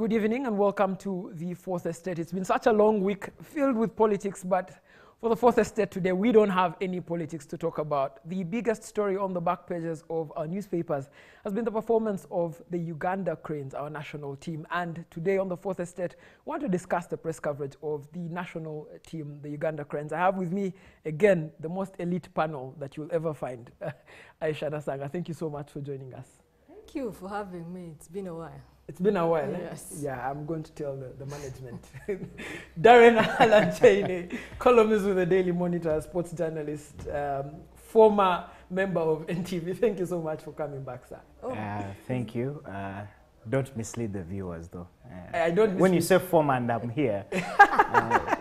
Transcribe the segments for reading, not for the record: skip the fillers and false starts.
good evening and welcome to the Fourth Estate. It's been such a long week filled with politics, but for the Fourth Estate today, we don't have any politics to talk about. The biggest story on the back pages of our newspapers has been the performance of the Uganda Cranes, our national team. And today on the Fourth Estate, we want to discuss the press coverage of the national team, the Uganda Cranes. I have with me, again, the most elite panel that you'll ever find. Aisha Nasanga, thank you so much for joining us. Thank you for having me. It's been a while. It's been a while. Yes. Eh? Yeah, I'm going to tell the management. Darren Alan-Chaine, columnist with the Daily Monitor, sports journalist, former member of NTV. Thank you so much for coming back, sir. Thank you. Don't mislead the viewers, though. I don't. When you say former and I'm here,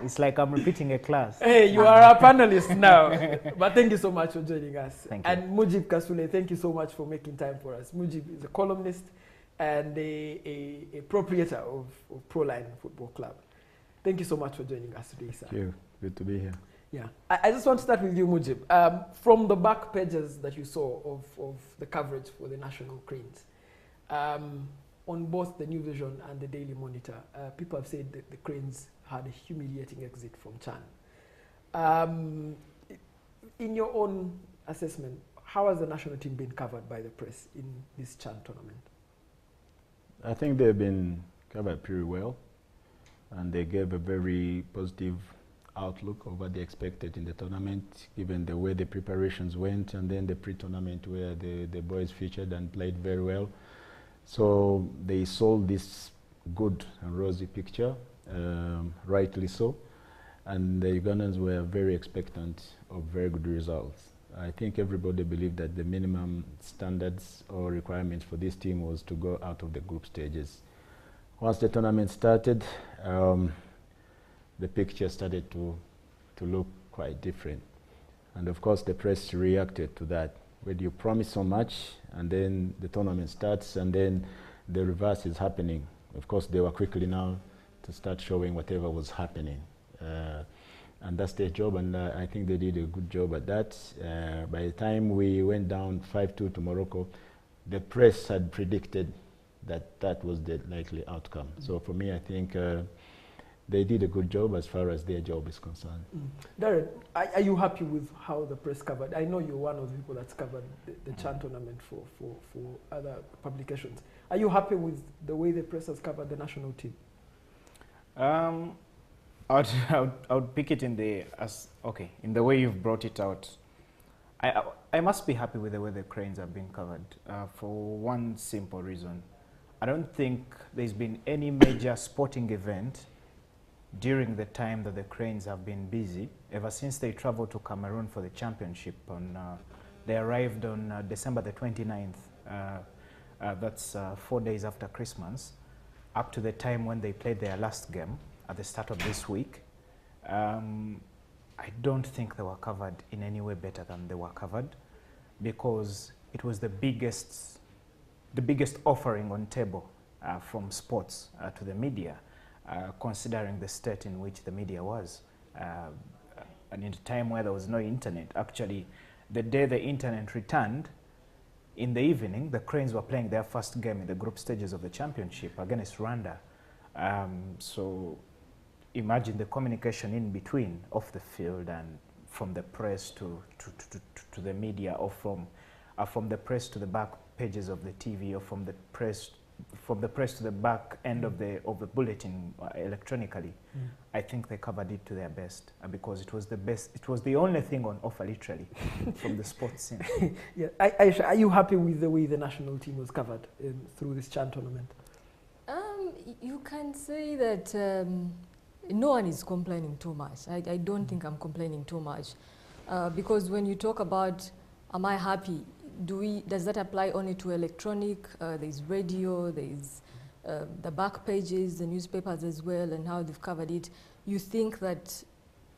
it's like I'm repeating a class. Hey, you are a panelist now. But thank you so much for joining us. Thank you. And Mujib Kasule, thank you so much for making time for us. Mujib is a columnist and a proprietor of Proline Football Club. Thank you so much for joining us today, sir. Thank you. Good to be here. Yeah, I just want to start with you, Mujib. From the back pages that you saw of the coverage for the National Cranes, on both the New Vision and the Daily Monitor, people have said that the Cranes had a humiliating exit from CHAN. In your own assessment, how has the national team been covered by the press in this CHAN tournament? I think they've been covered pretty well, and they gave a very positive outlook of what they expected in the tournament, given the way the preparations went, and then the pre-tournament where the boys featured and played very well. So they sold this good and rosy picture, rightly so, and the Ugandans were very expectant of very good results. I think everybody believed that the minimum standards or requirements for this team was to go out of the group stages. Once the tournament started, the picture started to look quite different. And of course, the press reacted to that. When you promise so much, and then the tournament starts, and then the reverse is happening. Of course, they were quickly now to start showing whatever was happening. And that's their job, and I think they did a good job at that. By the time we went down 5-2 to Morocco, the press had predicted that that was the likely outcome. So for me, I think they did a good job as far as their job is concerned. Darren, are you happy with how the press covered? I know you're one of the people that's covered the CHAN tournament for other publications. Are you happy with the way the press has covered the national team? I would pick it in the in the way you've brought it out. I must be happy with the way the Cranes have been covered for one simple reason. I don't think there's been any major sporting event during the time that the Cranes have been busy, ever since they traveled to Cameroon for the championship. They arrived on December the 29th. That's 4 days after Christmas, up to the time when they played their last game at the start of this week. I don't think they were covered in any way better than they were covered, because it was the biggest offering on table from sports to the media, considering the state in which the media was. And in a time where there was no internet, actually, the day the internet returned, in the evening, the Cranes were playing their first game in the group stages of the championship against Rwanda. So imagine the communication in between, off the field and from the press to the media, or from the press to the back pages of the TV, or from the press to the back end of the bulletin electronically. I think they covered it to their best, because it was the best. It was the only thing on offer, literally, from the sports scene. Yeah, Aisha, are you happy with the way the national team was covered through this CHAN tournament? You can say that no one is complaining too much. I don't think I'm complaining too much, because when you talk about, am I happy? Does that apply only to electronic? There's radio, there's the back pages, the newspapers as well, and how they've covered it. You think that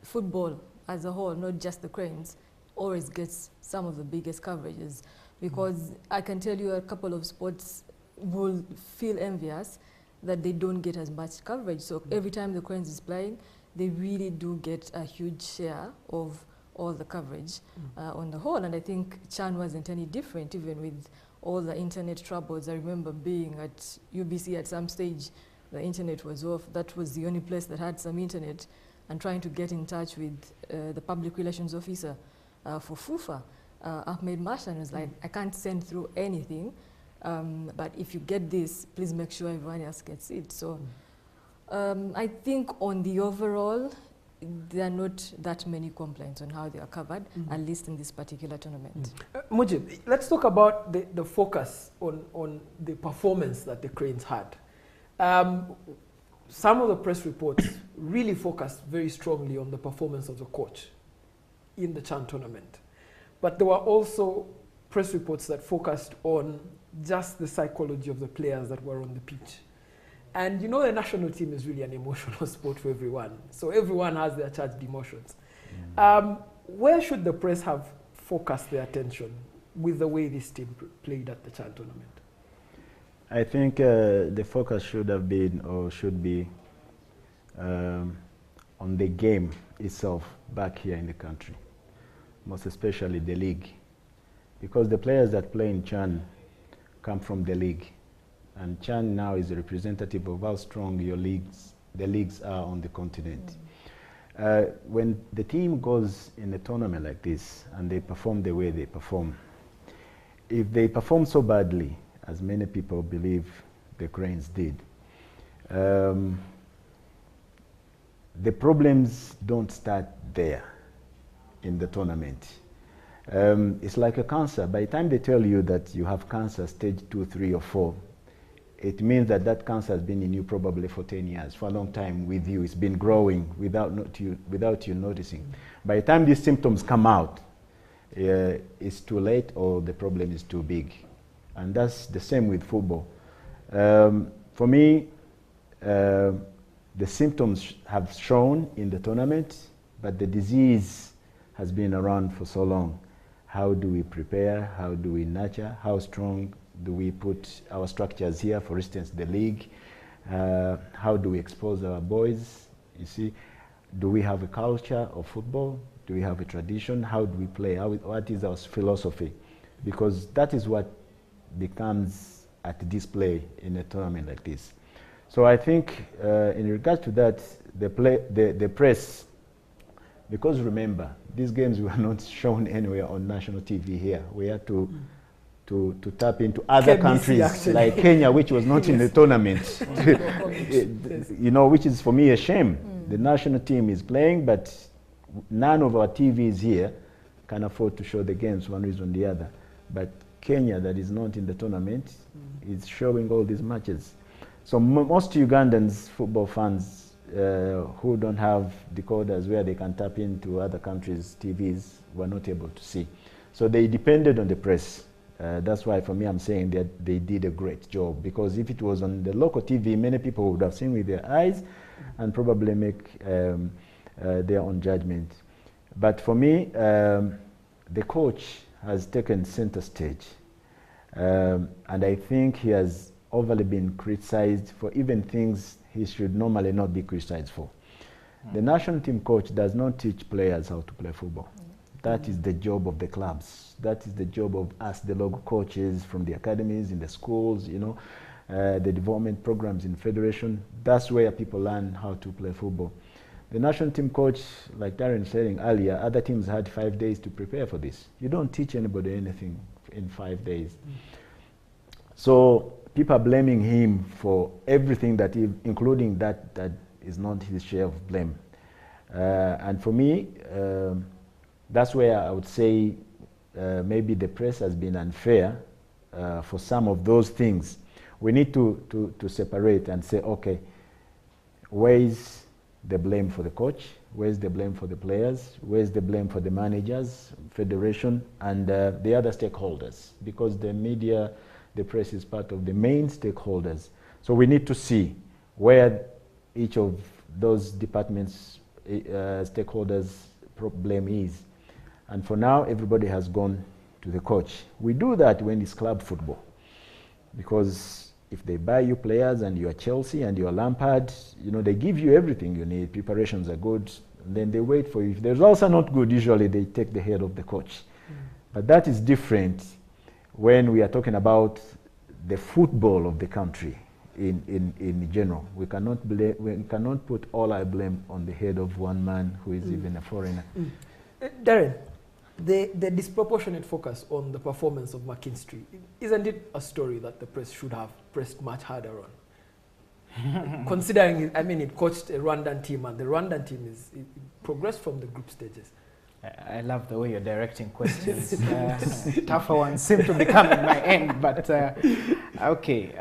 football as a whole, not just the Cranes, always gets some of the biggest coverages, because I can tell you a couple of sports will feel envious that they don't get as much coverage. So every time the Cranes is playing, they really do get a huge share of all the coverage on the whole. And I think CHAN wasn't any different, even with all the internet troubles. I remember being at UBC at some stage the internet was off. That was the only place that had some internet, and trying to get in touch with the public relations officer for FUFA, Ahmed Mashan, was like, I can't send through anything, but if you get this, please make sure everyone else gets it. So I think on the overall, there are not that many complaints on how they are covered, at least in this particular tournament. Mujib, let's talk about the focus on the performance that the Cranes had. Some of the press reports really focused very strongly on the performance of the coach in the CHAN tournament. But there were also press reports that focused on just the psychology of the players that were on the pitch. And you know, the national team is really an emotional sport for everyone. So everyone has their charged emotions. Where should the press have focused their attention with the way this team played at the CHAN tournament? I think the focus should have been, or should be, on the game itself back here in the country, most especially the league. Because the players that play in CHAN come from the league. And CHAN now is a representative of how strong the leagues are on the continent. When the team goes in a tournament like this and they perform the way they perform, if they perform so badly, as many people believe the Cranes did, the problems don't start there in the tournament. It's like a cancer. By the time they tell you that you have cancer stage 2, 3, or 4, it means that that cancer has been in you probably for 10 years, for a long time with you. It's been growing without you noticing. By the time these symptoms come out, it's too late, or the problem is too big. And that's the same with football. For me, the symptoms have shown in the tournament, but the disease has been around for so long. How do we prepare? How do we nurture? How strong do we put our structures here? For instance, the league. How do we expose our boys? You see, do we have a culture of football? Do we have a tradition? How do we play? What is our philosophy? Because that is what becomes at display in a tournament like this. So I think in regard to that, the press, because remember, these games were not shown anywhere on national TV here. We had to tap into other countries actually, like Kenya, which was not in the tournament. You know, which is for me a shame. The national team is playing, but none of our TVs here can afford to show the games, one reason or the other. But Kenya, that is not in the tournament, is showing all these matches. So most Ugandans, football fans, who don't have decoders where they can tap into other countries' TVs, were not able to see. So they depended on the press. That's why for me I'm saying that they did a great job, because if it was on the local TV, many people would have seen with their eyes and probably make their own judgment. But for me, the coach has taken center stage, and I think he has overly been criticized for even things he should normally not be criticized for. The national team coach does not teach players how to play football. That is the job of the clubs. That is the job of us, the local coaches from the academies, in the schools, you know, the development programs in federation. That's where people learn how to play football. The national team coach, like Darren was saying earlier, other teams had 5 days to prepare for this. You don't teach anybody anything in 5 days. So people are blaming him for everything that, including that is not his share of blame. And for me, that's where I would say maybe the press has been unfair for some of those things. We need to separate and say, okay, where is the blame for the coach? Where's the blame for the players? Where's the blame for the managers, federation, and the other stakeholders? Because the media, the press is part of the main stakeholders. So we need to see where each of those departments, stakeholders' blame is. And for now, everybody has gone to the coach. We do that when it's club football, because if they buy you players and you're Chelsea and you're Lampard, you know, they give you everything you need. Preparations are good, and then they wait for you. If the results are not good, usually they take the head of the coach. But that is different when we are talking about the football of the country. in general. We cannot put all our blame on the head of one man who is even a foreigner. Darren, the disproportionate focus on the performance of McKinstry, isn't it a story that the press should have pressed much harder on? Considering, I mean, it coached a Rwandan team, and the Rwandan team it progressed from the group stages. I love the way you're directing questions. Tougher ones seem to be coming my end, but okay.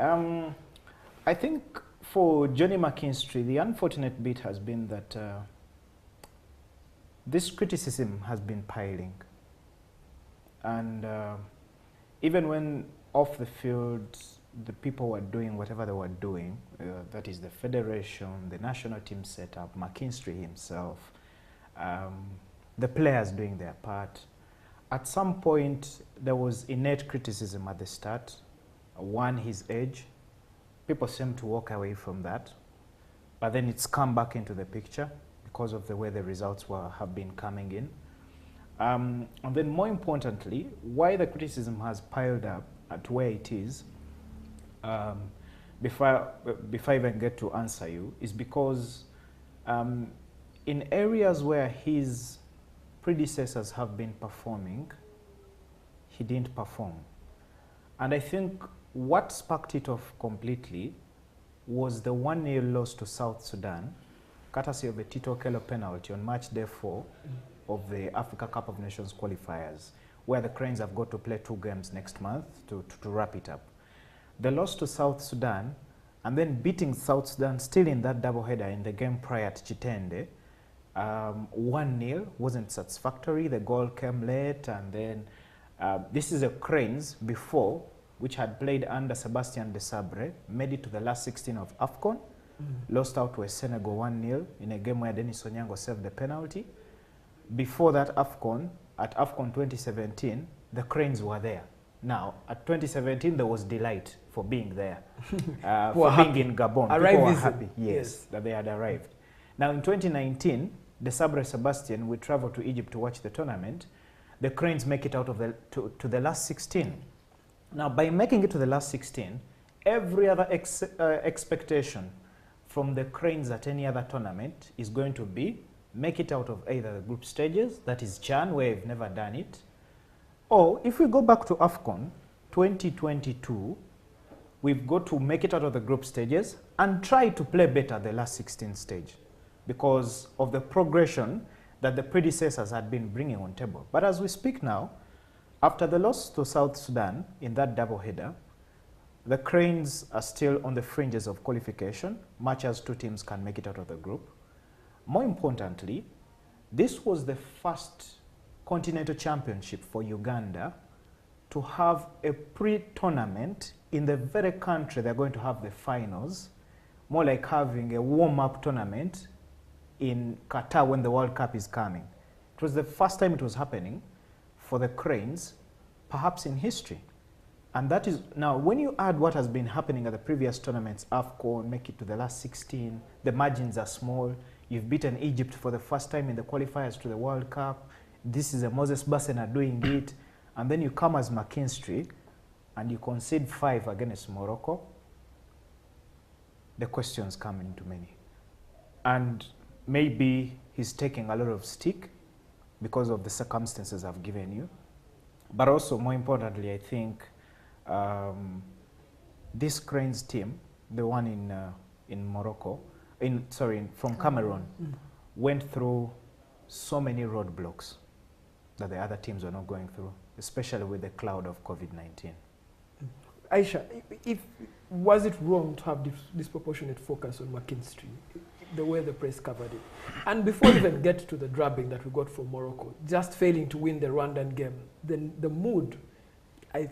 I think for Johnny McKinstry, the unfortunate bit has been that this criticism has been piling. And even when off the field, the people were doing whatever they were doing, that is the federation, the national team setup, McKinstry himself, the players doing their part. At some point, there was innate criticism at the start. One, his age. People seem to walk away from that. But then it's come back into the picture because of the way the results have been coming in. And then more importantly, why the criticism has piled up at where it is, before I even get to answer you, is because in areas where his predecessors have been performing, he didn't perform. And I think what sparked it off completely was the 1-0 loss to South Sudan, courtesy of a Tito Okello penalty on match day 4 of the Africa Cup of Nations qualifiers, where the Cranes have got to play 2 games next month to wrap it up. The loss to South Sudan, and then beating South Sudan still in that doubleheader in the game prior to Chitende, 1-0 wasn't satisfactory. The goal came late, and then this is a Cranes before, which had played under Sebastian Desabre, made it to the last 16 of AFCON, lost out to a Senegal 1-0 in a game where Denis Onyango saved the penalty. Before that AFCON, at AFCON 2017, the Cranes were there. Now, at 2017, there was delight for being there, for being in Gabon. People were happy, yes, that they had arrived. Now, in 2019, Desabre Sebastian will travel to Egypt to watch the tournament. The Cranes make it out of to the last 16. Now, by making it to the last 16, every other expectation from the Cranes at any other tournament is going to be make it out of either the group stages, that is Chan, where we've never done it, or if we go back to AFCON 2022, we've got to make it out of the group stages and try to play better the last 16 stage because of the progression that the predecessors had been bringing on table. But as we speak now, after the loss to South Sudan in that doubleheader, the Cranes are still on the fringes of qualification, much as 2 teams can make it out of the group. More importantly, this was the first continental championship for Uganda to have a pre-tournament in the very country they're going to have the finals, more like having a warm-up tournament in Qatar when the World Cup is coming. It was the first time it was happening for the Cranes, perhaps in history. And that is, now when you add what has been happening at the previous tournaments, AFCON, make it to the last 16, the margins are small, you've beaten Egypt for the first time in the qualifiers to the World Cup, this is a Moses Bassena doing it, and then you come as McKinstry and you concede 5 against Morocco, the questions come into many. And maybe he's taking a lot of stick because of the circumstances I've given you. But also, more importantly, I think this Cranes team, the one in Morocco, from Cameroon, went through so many roadblocks that the other teams were not going through, especially with the cloud of COVID-19. Aisha, was it wrong to have disproportionate focus on McKinstry, the way the press covered it? And before we even get to the drubbing that we got from Morocco, just failing to win the Rwandan game, then the mood,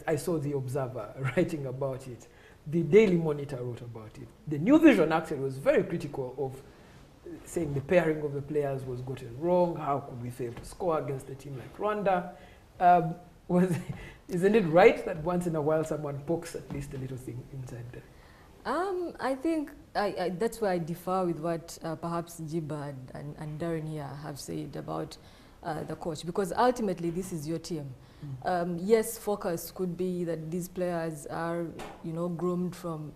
I saw the Observer writing about it. The Daily Monitor wrote about it. The New Vision actually was very critical of saying the pairing of the players was gotten wrong. How could we fail to score against a team like Rwanda? Isn't it right that once in a while someone pokes at least a little thing inside there? I think that's where I differ with what perhaps Jiba and Darren here have said about the coach, because ultimately this is your team. Yes, focus could be that these players are, groomed from,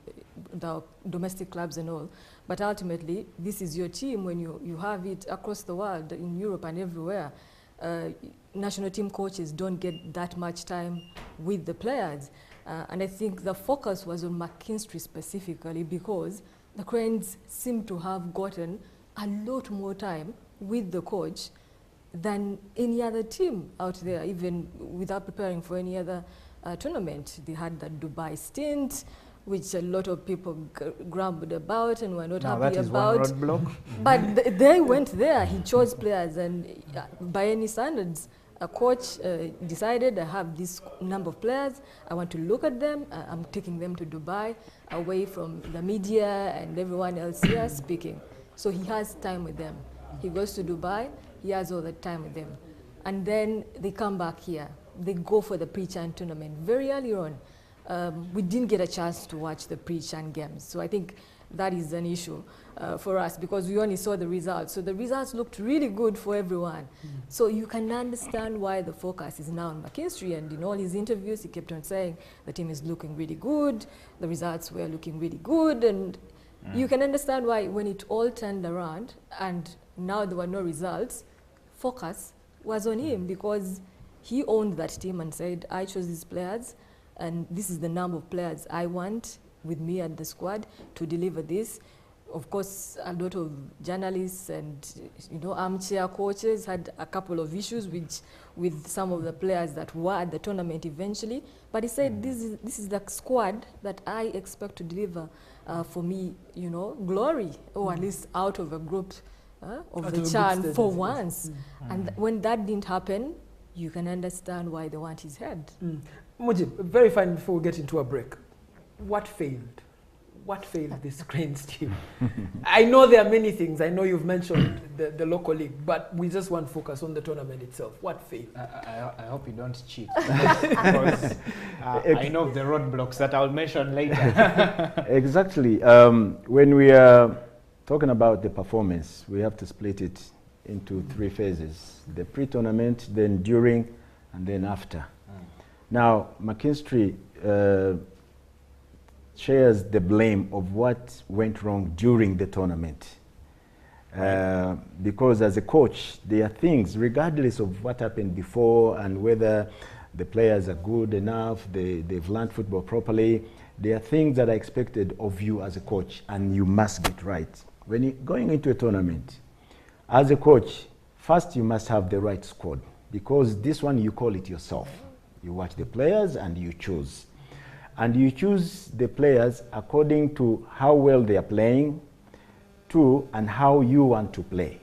the domestic clubs and all. But ultimately, this is your team when you have it across the world, in Europe and everywhere. National team coaches don't get that much time with the players. And I think the focus was on McKinstry specifically because the Cranes seem to have gotten a lot more time with the coach than any other team out there, even without preparing for any other tournament. They had the Dubai stint, which a lot of people grumbled about and were not happy about. That is one roadblock. But they went there. He chose players, and by any standards, a coach decided, I have this number of players, I want to look at them, I'm taking them to Dubai, away from the media and everyone else here speaking. So he has time with them. He goes to Dubai, he has all the time with them. And then they come back here. They go for the pre-Chan tournament. Very early on, we didn't get a chance to watch the pre-Chan games. So I think that is an issue for us because we only saw the results. So the results looked really good for everyone. So you can understand why the focus is now on McKinstry, and in all his interviews he kept on saying the team is looking really good, the results were looking really good, and you can understand why when it all turned around and now there were no results, focus was on him because he owned that team and said, I chose these players and this is the number of players I want with me at the squad to deliver this. Of course, a lot of journalists and armchair coaches had a couple of issues with some of the players that were at the tournament eventually. But he said, this is the squad that I expect to deliver for me, glory, or at least out of a group of the Chan for once. And when that didn't happen, you can understand why they want his head. Mujib, very fine before we get into a break. What failed? What failed this Cranes team? I know there are many things. I know you've mentioned the local league, but we just want to focus on the tournament itself. What failed? I hope you don't cheat. Because I know the roadblocks that I'll mention later. Exactly. When we are talking about the performance, we have to split it into three phases. The pre-tournament, then during, and then after. Now, McKinstry shares the blame of what went wrong during the tournament. Because as a coach, there are things, regardless of what happened before and whether the players are good enough, they've learned football properly, there are things that are expected of you as a coach and you must get right. When you're going into a tournament, as a coach, first you must have the right squad because this one you call it yourself. You watch the players and you choose. And you choose the players according to how well they are playing, and how you want to play.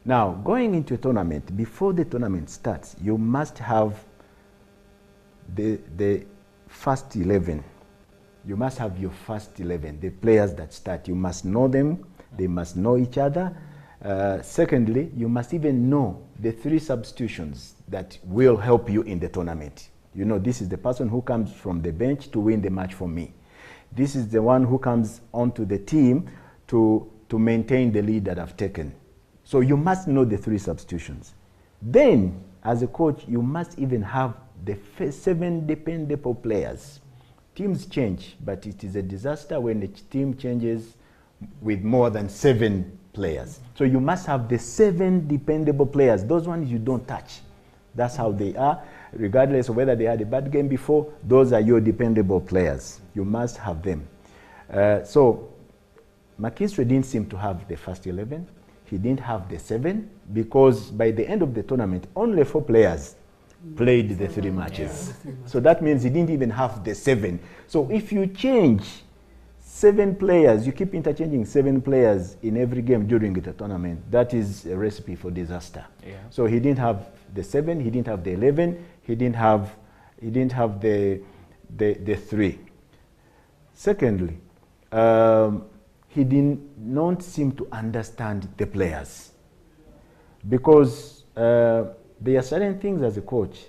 Now, going into a tournament, before the tournament starts, you must have the first 11. You must have your first 11, the players that start. You must know them. They must know each other. Secondly, you must even know the 3 substitutions that will help you in the tournament. You know, this is the person who comes from the bench to win the match for me. This is the one who comes onto the team to maintain the lead that I've taken. So you must know the 3 substitutions. Then, as a coach, you must even have the 7 dependable players. Teams change, but it is a disaster when a team changes with more than 7 players. So you must have the 7 dependable players. Those ones you don't touch. That's how they are. Regardless of whether they had a bad game before, those are your dependable players. You must have them. So McKinstry didn't seem to have the first 11. He didn't have the 7 because by the end of the tournament, only 4 players played the 3 matches. Yeah. So that means he didn't even have the 7. So if you change 7 players, you keep interchanging 7 players in every game during the tournament, that is a recipe for disaster. Yeah. So he didn't have the 7, he didn't have the 11, he didn't have the 3. Secondly, he did not seem to understand the players because there are certain things as a coach.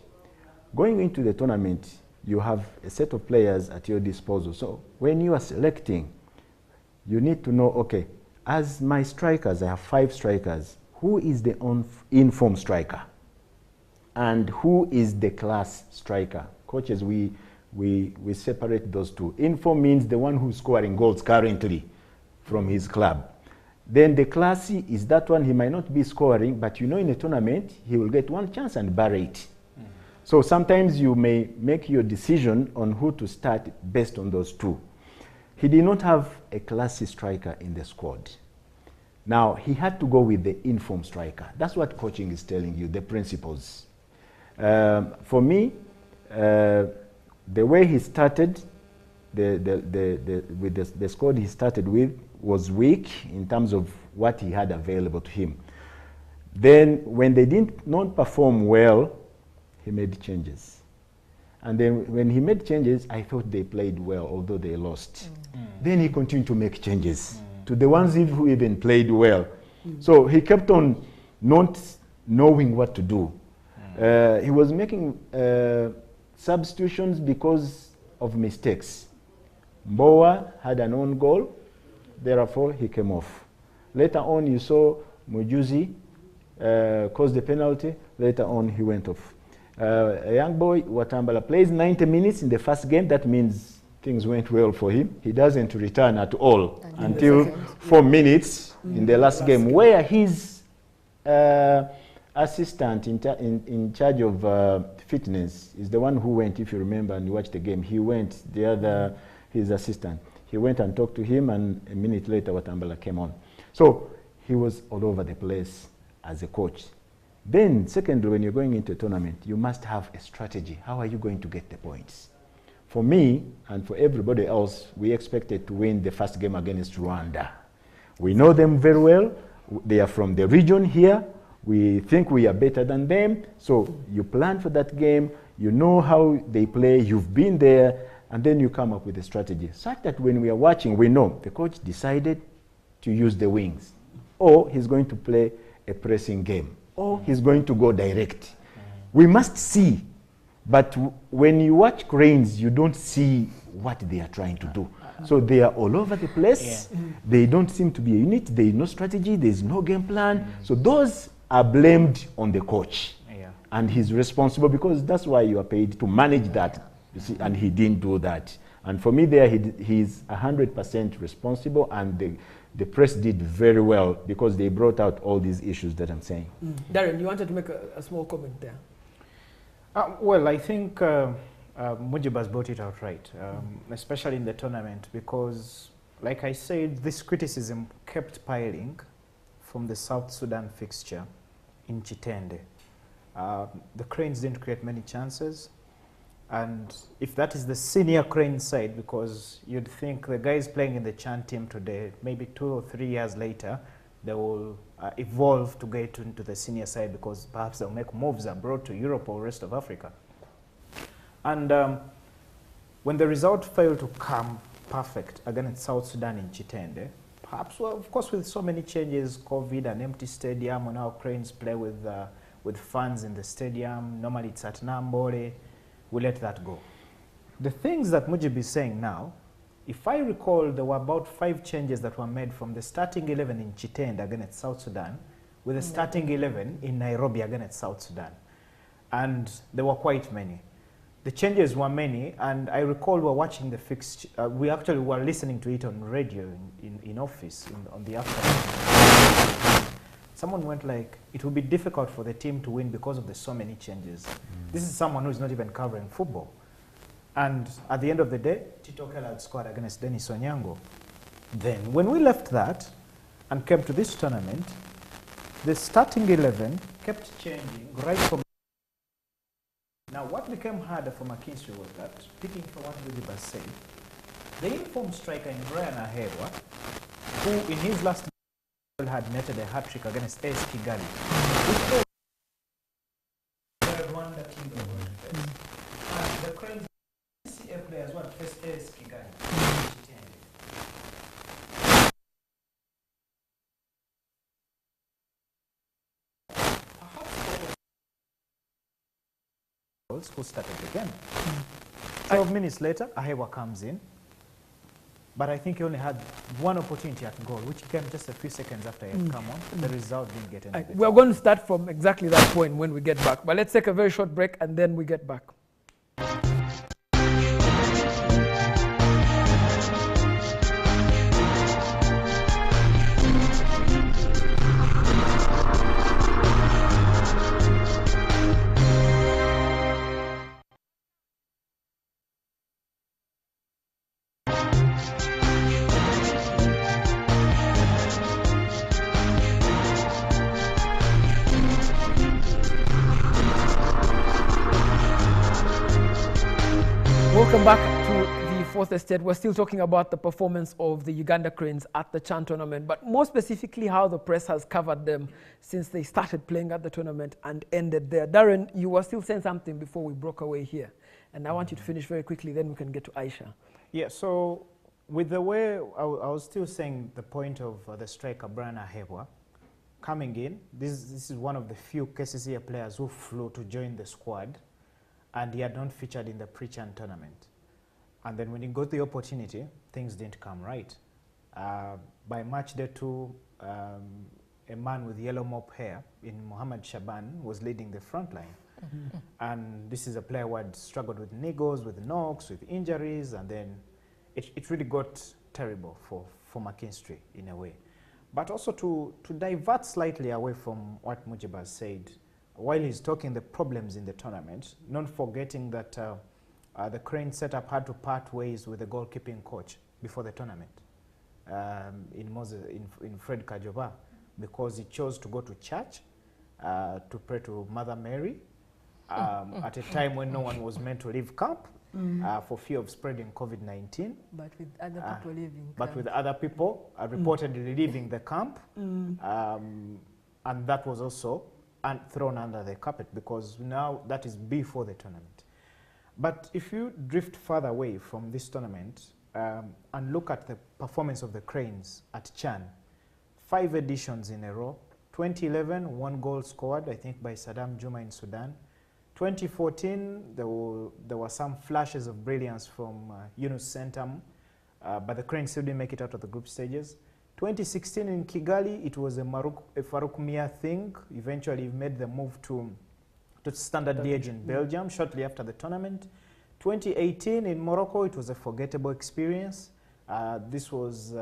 Going into the tournament, you have a set of players at your disposal. So when you are selecting, you need to know, okay, as my strikers, I have 5 strikers, who is the in-form striker? And who is the class striker? Coaches, we we separate those two. Inform means the one who's scoring goals currently from his club. Then the classy is that one, he might not be scoring, but you know in a tournament, he will get one chance and bury it. So sometimes you may make your decision on who to start based on those two. He did not have a classy striker in the squad. Now, he had to go with the informed striker. That's what coaching is telling you, the principles. For me, the way he started, with the squad he started with was weak in terms of what he had available to him. Then, when they did not perform well, he made changes. And then when he made changes, I thought they played well, although they lost. Then he continued to make changes to the ones who even played well. So he kept on not knowing what to do. He was making substitutions because of mistakes. Mbowa had an own goal, therefore he came off. Later on, you saw Mujuzi caused the penalty. Later on, he went off. A young boy, Watambala, plays 90 minutes in the first game. That means things went well for him. He doesn't return at all until 4 minutes in the last game, where his assistant in charge of fitness is the one who went, if you remember and you watched the game, he went, his assistant. He went and talked to him, and a minute later, Watambala came on. So he was all over the place as a coach. Then, secondly, when you're going into a tournament, you must have a strategy. How are you going to get the points? For me, and for everybody else, we expected to win the first game against Rwanda. We know them very well. They are from the region here. We think we are better than them. So you plan for that game. You know how they play. You've been there. And then you come up with a strategy, such that when we are watching, we know the coach decided to use the wings, or he's going to play a pressing game, or he's going to go direct. We must see, but when you watch Cranes, you don't see what they are trying to do. So they are all over the place. They don't seem to be a unit. There is no strategy. There is no game plan. So those are blamed on the coach. And he's responsible, because that's why you are paid to manage that. You see, and he didn't do that. And for me there, he's 100% responsible, and the press did very well, because they brought out all these issues that I'm saying. Darren, you wanted to make a small comment there. Well, I think Mujib has brought it out right, especially in the tournament, because, like I said, this criticism kept piling from the South Sudan fixture in Chitende. The Cranes didn't create many chances. And if that is the senior Crane side, because you'd think the guys playing in the Chan team today, maybe 2 or 3 years later, they will evolve to get into the senior side, because perhaps they'll make moves abroad to Europe or rest of Africa. And when the result failed to come perfect against South Sudan in Chitende, perhaps, well, of course, with so many changes, COVID, an empty stadium, and now Cranes play with fans in the stadium. Normally it's at Nambole. We let that go. The things that Mujib is saying now, if I recall, there were about 5 changes that were made from the starting 11 in Chitende against South Sudan with the starting 11 in Nairobi against South Sudan. And there were quite many. The changes were many, and I recall we were watching the fixture. We actually were listening to it on radio in office on the afternoon. Someone went like, it will be difficult for the team to win because of the so many changes. This is someone who's not even covering football. And at the end of the day, Tito Kela had scored against Dennis Onyango. Then, when we left that and came to this tournament, the starting 11 kept changing right from. Now, what became harder for McKinstry was that, picking from what Mujib has said, the informed striker in Brian Ahewa, who in his last had netted a hat-trick against AS Kigali. Rwanda team and the Cranes CA players were faced AS Kigali. Perhaps who started the game. 12 minutes later, Ahewa comes in. But I think he only had one opportunity at goal, which came just a few seconds after he had come on. The result didn't get any better. We're going to start from exactly that point when we get back. But let's take a very short break, and then we get back. Welcome back to the fourth estate. We're still talking about the performance of the Uganda Cranes at the CHAN tournament, but more specifically how the press has covered them since they started playing at the tournament and ended there. Darren, you were still saying something before we broke away here, and I want you to finish very quickly, then we can get to Aisha. Yeah, so with the way, I was still saying the point of the striker, Brian Ahebwa, coming in. This is one of the few KCCA players who flew to join the squad, and he had not featured in the pre-CHAN tournament. And then when he got the opportunity, things didn't come right. By match day 2, a man with yellow mop hair in Mohamed Shaban was leading the front line. And this is a player who had struggled with niggles, with knocks, with injuries, and then it really got terrible for McKinstry in a way. But also to divert slightly away from what Mujib has said, while he's talking the problems in the tournament, not forgetting that the Crane setup had to part ways with the goalkeeping coach before the tournament in Fred Kajoba, because he chose to go to church to pray to Mother Mary at a time when no one was meant to leave camp for fear of spreading COVID-19. But with other people leaving But with other people reportedly leaving the camp. And that was also thrown under the carpet, because now that is before the tournament. But if you drift further away from this tournament and look at the performance of the Cranes at CHAN, 5 editions in a row. 2011, 1 goal scored, I think, by Saddam Juma in Sudan. 2014, there were some flashes of brilliance from Yunus Sentam, but the Cranes still didn't make it out of the group stages. 2016 in Kigali, it was a Farouk Mia thing. Eventually, he made the move to Standard Liège in Belgium shortly after the tournament. 2018 in Morocco, it was a forgettable experience. This was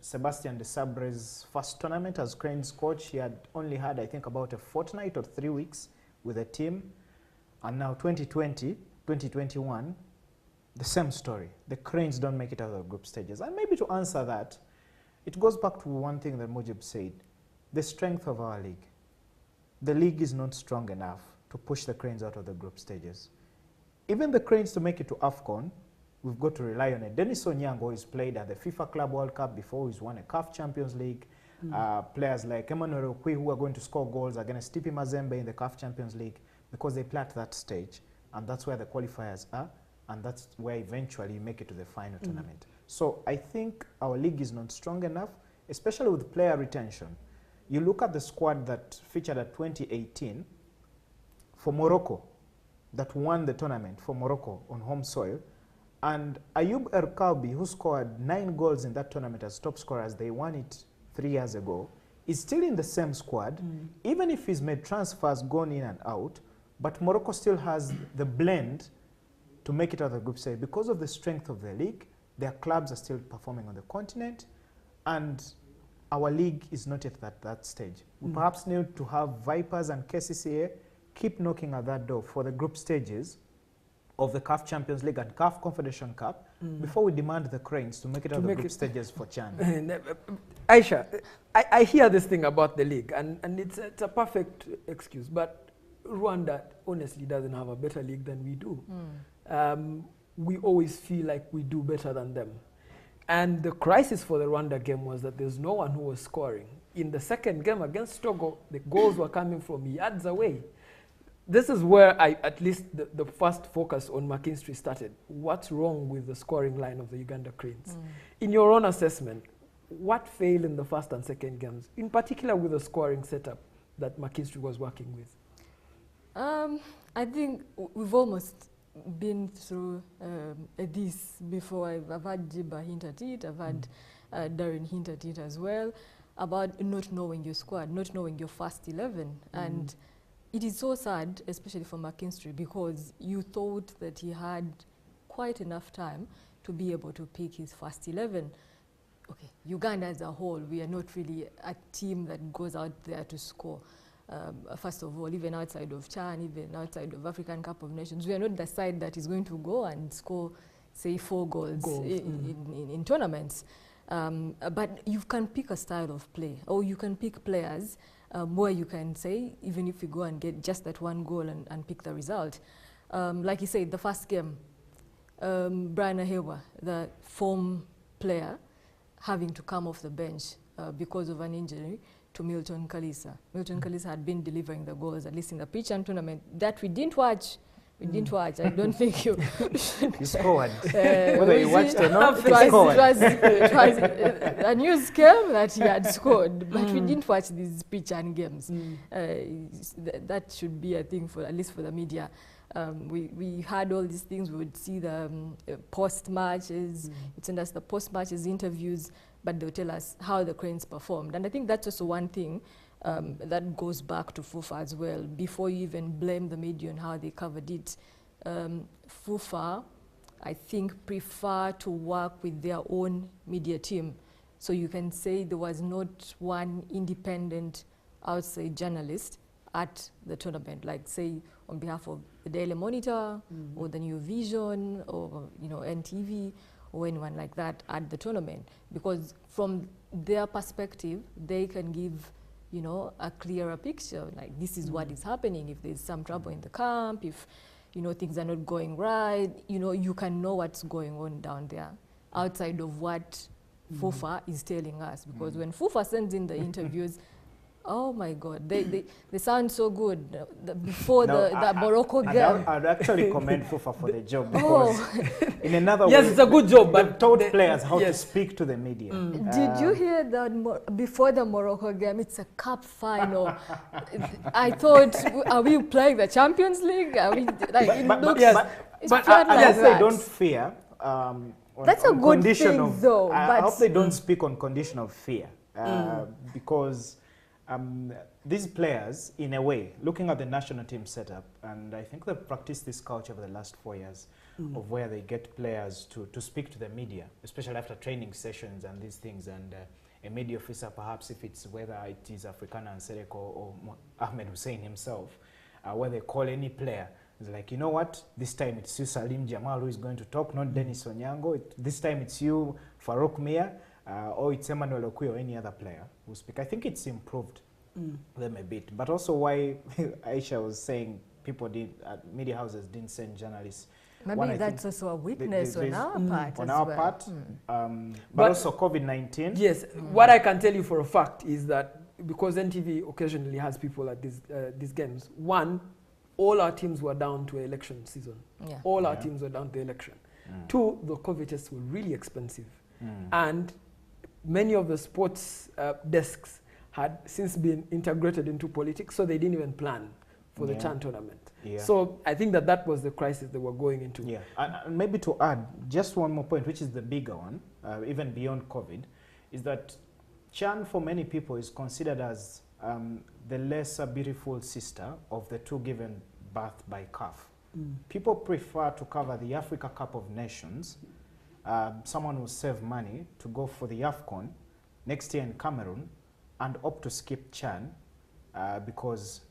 Sebastian de Sabre's first tournament as Cranes coach. He had only had, I think, about a fortnight or 3 weeks with the team. And now 2020, 2021, the same story. The Cranes don't make it out of the group stages. And maybe to answer that, it goes back to one thing that Mujib said, the strength of our league. The league is not strong enough to push the Cranes out of the group stages. Even the Cranes to make it to AFCON, we've got to rely on it. Dennis Onyango, who's played at the FIFA Club World Cup before, he's won a CAF Champions League. Players like Emmanuel Okwi, who are going to score goals against Tipi Mazembe in the CAF Champions League, because they play at that stage, and that's where the qualifiers are, and that's where eventually you make it to the final tournament. So I think our league is not strong enough, especially with player retention. You look at the squad that featured at 2018 for Morocco, that won the tournament for Morocco on home soil, and Ayub Erkalbi, who scored 9 goals in that tournament as top scorer as they won it 3 years ago, is still in the same squad, even if he's made transfers, gone in and out, but Morocco still has the blend to make it out of the group stage. Because of the strength of the league, their clubs are still performing on the continent, and our league is not yet at that stage. We perhaps need to have Vipers and KCCA keep knocking at that door for the group stages of the CAF Champions League and CAF Confederation Cup before we demand the Cranes to make it out of the group stages for CHAN. Aisha, I hear this thing about the league, and it's a perfect excuse, but Rwanda honestly doesn't have a better league than we do. We always feel like we do better than them. And the crisis for the Rwanda game was that there's no one who was scoring. In the second game against Togo, the goals were coming from yards away. This is where at least the first focus on McKinstry started. What's wrong with the scoring line of the Uganda Cranes? In your own assessment, what failed in the first and second games, in particular with the scoring setup that McKinstry was working with? I think we've almost been through this before. I've had Jiba hint at it, I've had Darren hint at it as well, about not knowing your squad, not knowing your first 11. And it is so sad, especially for McKinstry, because you thought that he had quite enough time to be able to pick his first 11. Okay, Uganda as a whole, we are not really a team that goes out there to score. First of all, even outside of CHAN, even outside of African Cup of Nations, we are not the side that is going to go and score, say, 4 goals in tournaments. But you can pick a style of play, or you can pick players where you can say, even if you go and get just that 1 goal and pick the result. Like you said, the first game, Brian Ahewa, the form player, having to come off the bench because of an injury to Milton Kalisa. Milton Kalisa had been delivering the goals, at least in the pitch and tournament, that we didn't watch. We didn't watch. I don't think you. You scored. Whether you watched or not, it was a news came that he had scored, but we didn't watch these pitch and games. That should be a thing for, at least for the media. We had all these things. We would see the post matches. You'd send us the post matches interviews, but they'll tell us how the Cranes performed. And I think that's also one thing that goes back to FUFA as well. Before you even blame the media on how they covered it, FUFA, I think, prefer to work with their own media team. So you can say there was not one independent outside journalist at the tournament, like say on behalf of the Daily Monitor or the New Vision or NTV or anyone like that at the tournament, because from their perspective they can give a clearer picture, like this is what is happening. If there's some trouble in the camp, if things are not going right, you can know what's going on down there outside of what FUFA is telling us, because when FUFA sends in the interviews, oh my God, they sound so good. Before the Morocco game. I'd actually commend FUFA for the job, because in another way, it's a good job, but they've taught players how to speak to the media. Did you hear that before the Morocco game? It's a cup final. I thought, are we playing the Champions League? Are we like? But I they don't fear. That's a good thing, though. I hope they don't speak on condition of fear, because. These players, in a way, looking at the national team setup, and I think they've practiced this culture over the last 4 years of where they get players to speak to the media, especially after training sessions and these things, and a media officer, perhaps if it's whether it is Africana and Sereko or Ahmed Hussein himself, where they call any player. It's like, you know what, this time it's you, Salim Jamal, who is going to talk, not Dennis Onyango. This time it's you, Farouk Mia. Or it's Emmanuel Okui or any other player who speak. I think it's improved them a bit. But also why Aisha was saying media houses didn't send journalists. Maybe that's also a weakness on our part. On our part. But also COVID-19. Yes, what I can tell you for a fact is that because NTV occasionally has people at these games, one, all our teams were down to election season. Yeah. All our teams were down to election. Two, the COVID tests were really expensive. And many of the sports desks had since been integrated into politics, so they didn't even plan for the CHAN tournament. So I think that was the crisis they were going into. And maybe to add just one more point, which is the bigger one, even beyond COVID, is that CHAN for many people is considered as the lesser beautiful sister of the two given birth by CAF. People prefer to cover the Africa Cup of Nations. Someone will save money to go for the AFCON next year in Cameroon and opt to skip CHAN because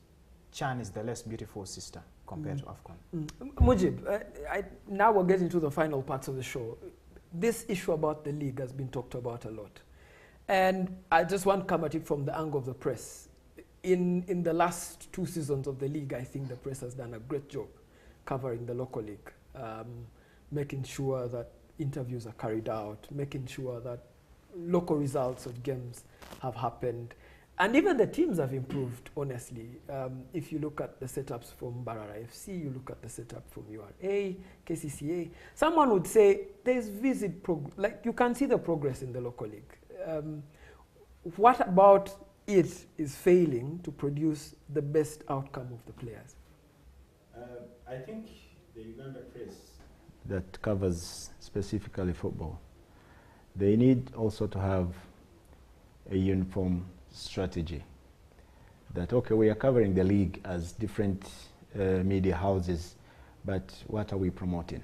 CHAN is the less beautiful sister compared to AFCON. Mujib, now we're getting to the final parts of the show. This issue about the league has been talked about a lot. And I just want to come at it from the angle of the press. In the last 2 seasons of the league, I think the press has done a great job covering the local league, making sure that interviews are carried out, making sure that local results of games have happened. And even the teams have improved, honestly. If you look at the setups from Barara FC, you look at the setup from URA, KCCA, someone would say there's like you can see the progress in the local league. What about it is failing to produce the best outcome of the players? I think the Uganda press that covers specifically football, they need also to have a uniform strategy. That, okay, we are covering the league as different media houses, but what are we promoting?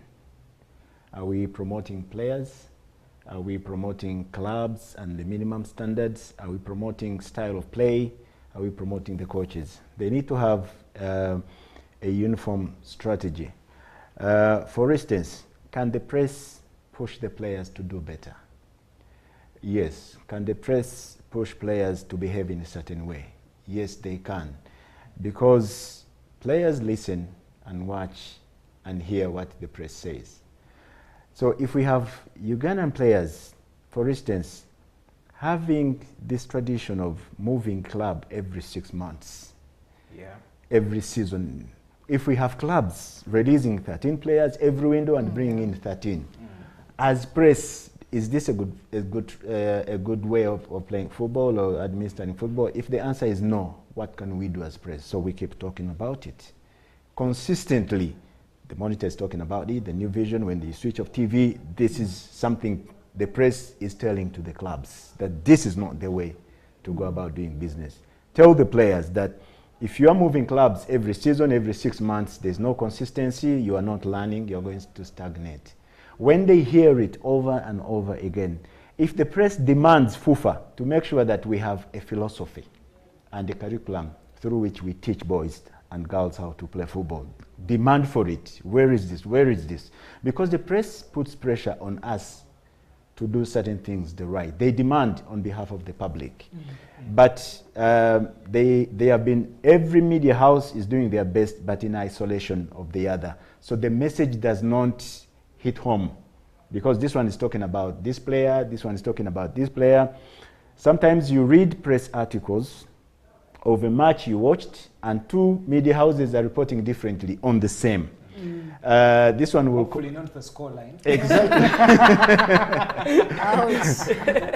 Are we promoting players? Are we promoting clubs and the minimum standards? Are we promoting style of play? Are we promoting the coaches? They need to have a uniform strategy. For instance, can the press push the players to do better? Yes. Can the press push players to behave in a certain way? Yes, they can. Because players listen and watch and hear what the press says. So if we have Ugandan players, for instance, having this tradition of moving club every 6 months, every season, if we have clubs releasing 13 players every window and bringing in 13, as press, is this a good way of playing football or administering football? If the answer is no, what can we do as press? So we keep talking about it consistently. The monitor is talking about it, the new vision, when they switch off TV, this is something the press is telling to the clubs, that this is not the way to go about doing business. Tell the players that if you are moving clubs every season, every 6 months, there's no consistency, you are not learning, you're going to stagnate. When they hear it over and over again, if the press demands FUFA to make sure that we have a philosophy and a curriculum through which we teach boys and girls how to play football, demand for it. Where is this? Where is this? Because the press puts pressure on us to do certain things the right. They demand on behalf of the public. But they have been, every media house is doing their best, but in isolation of the other. So the message does not hit home, because this one is talking about this player, this one is talking about this player. Sometimes you read press articles of a match you watched, and 2 media houses are reporting differently on the same. This one will hopefully not the scoreline. Exactly.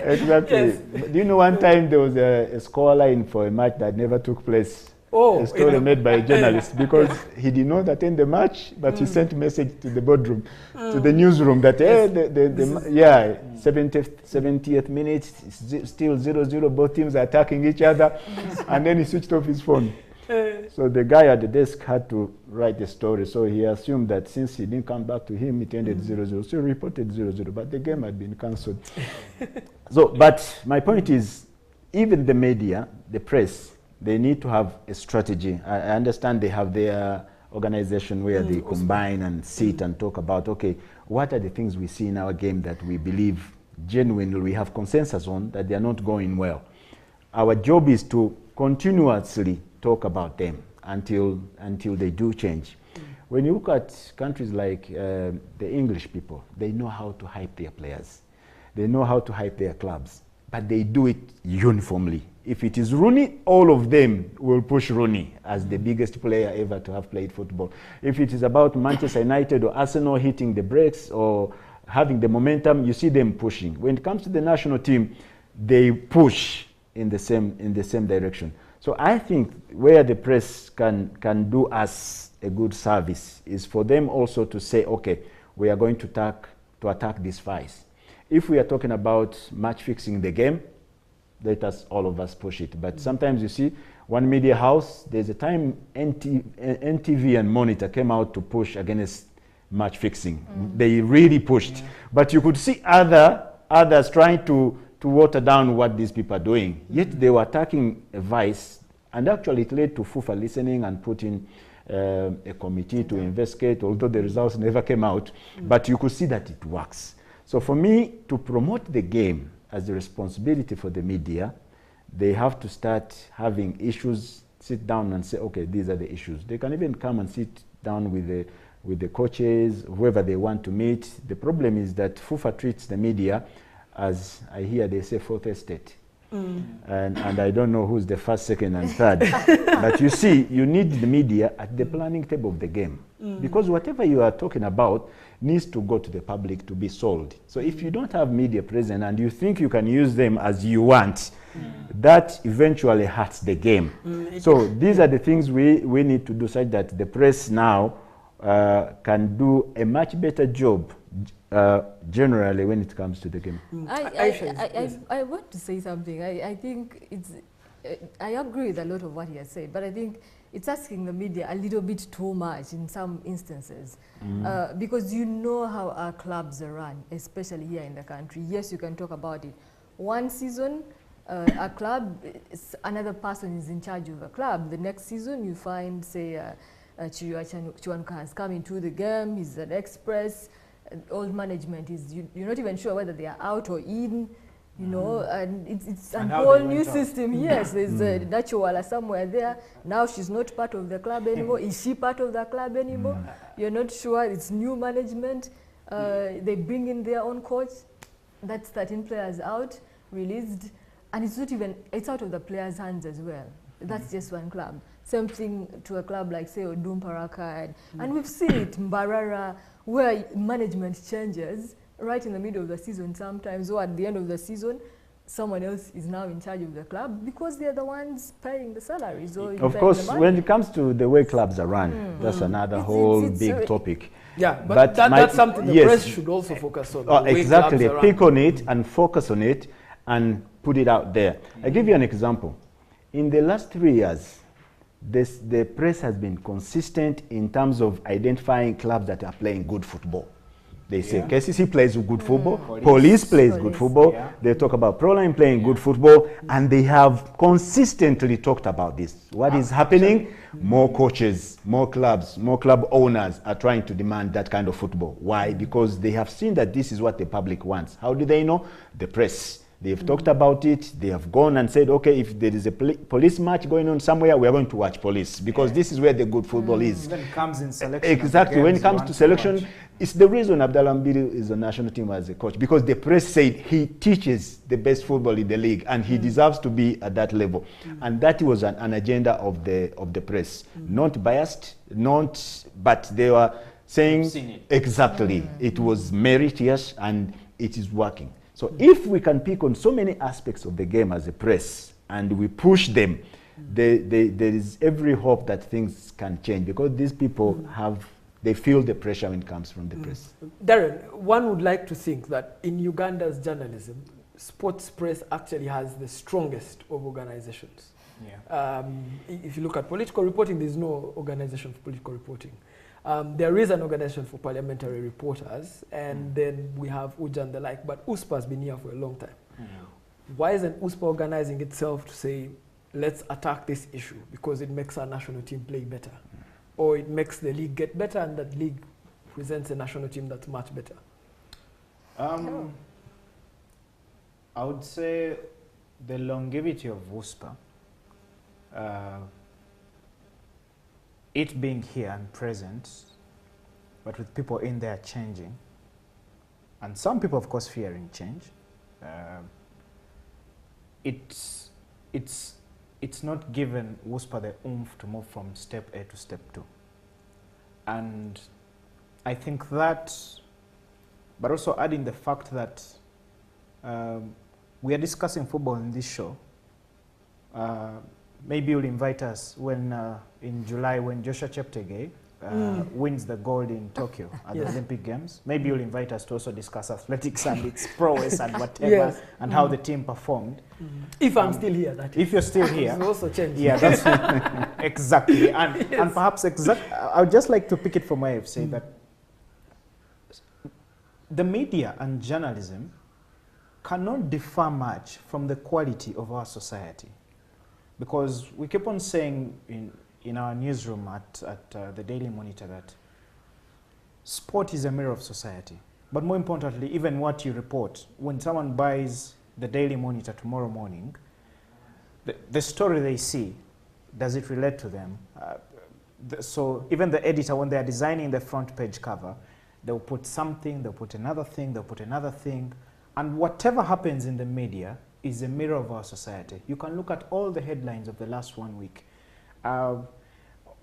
Exactly. Yes. Do you know one time there was a scoreline for a match that never took place? A story made by a journalist, because he did not attend the match, but he sent a message to the boardroom, to the newsroom, that 70th minute, still 0-0, both teams are attacking each other, and then he switched off his phone. So the guy at the desk had to write the story, so he assumed that since he didn't come back to him, it ended 0-0, so he reported 0-0, but the game had been cancelled. So, but my point is, even the media, the press, they need to have a strategy. I understand they have their organization where they combine and sit and talk about, okay, what are the things we see in our game that we believe genuinely we have consensus on that they are not going well. Our job is to continuously talk about them until they do change. When you look at countries like the English people, they know how to hype their players. They know how to hype their clubs, but they do it uniformly. If it is Rooney, all of them will push Rooney as the biggest player ever to have played football. If it is about Manchester United or Arsenal hitting the brakes or having the momentum, you see them pushing. When it comes to the national team, they push in the same direction. So I think where the press can do us a good service is for them also to say, okay, we are going to attack this vice. If we are talking about match fixing the game, let us, all of us, push it. But sometimes you see, one media house, there's a time NTV and Monitor came out to push against match fixing. They really pushed. But you could see others trying to water down what these people are doing. Yet they were attacking a vice, and actually it led to FUFA listening and putting a committee to investigate, although the results never came out. But you could see that it works. So for me, to promote the game as a responsibility for the media, they have to start having issues, sit down and say, okay, these are the issues. They can even come and sit down with the coaches, whoever they want to meet. The problem is that FUFA treats the media as, I hear they say, fourth estate. And I don't know who's the first, second, and third. But you see, you need the media at the planning table of the game. Because whatever you are talking about needs to go to the public to be sold. So if you don't have media present and you think you can use them as you want, that eventually hurts the game. So these are the things we need to do, such that the press now can do a much better job generally when it comes to the game. I want to say something. I think it's, I agree with a lot of what he has said, but I think it's asking the media a little bit too much in some instances, because you know how our clubs are run, especially here in the country. Yes, you can talk about it. One season, a club, another person is in charge of a club. The next season, you find, say, Chiwanuka has come into the game, he's an express. Old management is, you're not even sure whether they are out or in, you know, and it's a whole new system. Yes, there's a Dachuwala somewhere there. Now she's not part of the club anymore. Is she part of the club anymore? You're not sure. It's new management. They bring in their own coach. That's 13 players out, released, and it's not even, it's out of the players' hands as well. That's just one club. Same thing to a club like, say, Odum Paraka. And we've seen it, Mbarara, where management changes right in the middle of the season sometimes, or at the end of the season, someone else is now in charge of the club because they're the ones paying the salaries. Or of course, when it comes to the way clubs are run, that's another whole big topic. Yeah, but that's something the press should also focus on. Exactly, pick on it and focus on it and put it out there. I'll give you an example. In the last 3 years, the press has been consistent in terms of identifying clubs that are playing good football. They say KCC plays good football, Police plays good football, they talk about Proline playing good football, and they have consistently talked about this. What is happening? More coaches, more clubs, more club owners are trying to demand that kind of football. Why? Because they have seen that this is what the public wants. How do they know? The press. They've talked about it. They have gone and said, okay, if there is a police match going on somewhere, we are going to watch police because this is where the good football is. When it comes in selection. Exactly. When it comes to selection, it's the reason Abdallah Mbiri is a national team as a coach, because the press said he teaches the best football in the league and he deserves to be at that level. And that was an agenda of the press. Not biased, but they were saying exactly it was merit, yes, and it is working. So if we can pick on so many aspects of the game as a press and we push them, there is every hope that things can change, because these people they feel the pressure when it comes from the press. Darren, one would like to think that in Uganda's journalism, sports press actually has the strongest of organizations. Yeah. If you look at political reporting, there's no organization for political reporting. There is an organization for parliamentary reporters, and then we have UJA and the like, but USPA has been here for a long time. Why isn't USPA organizing itself to say, let's attack this issue because it makes our national team play better, or it makes the league get better and that league presents a national team that's much better? I would say the longevity of USPA, it being here and present, but with people in there changing, and some people, of course, fearing change, it's not given WUSPA the oomph to move from step A to step 2. And I think that, but also adding the fact that we are discussing football in this show. Maybe you'll invite us when in July when Joshua Cheptegei wins the gold in Tokyo at the Olympic Games. Maybe you'll invite us to also discuss athletics and its prowess and whatever, and how the team performed. If I'm still here, that is. If you're still here. It's also changed. Yeah, that's exactly. And perhaps I would just like to pick it from where I've said that the media and journalism cannot differ much from the quality of our society. Because we keep on saying in our newsroom at the Daily Monitor that sport is a mirror of society. But more importantly, even what you report, when someone buys the Daily Monitor tomorrow morning, the story they see, does it relate to them? So even the editor, when they're designing the front page cover, they'll put something, they'll put another thing, they'll put another thing. And whatever happens in the media is a mirror of our society. You can look at all the headlines of the last 1 week.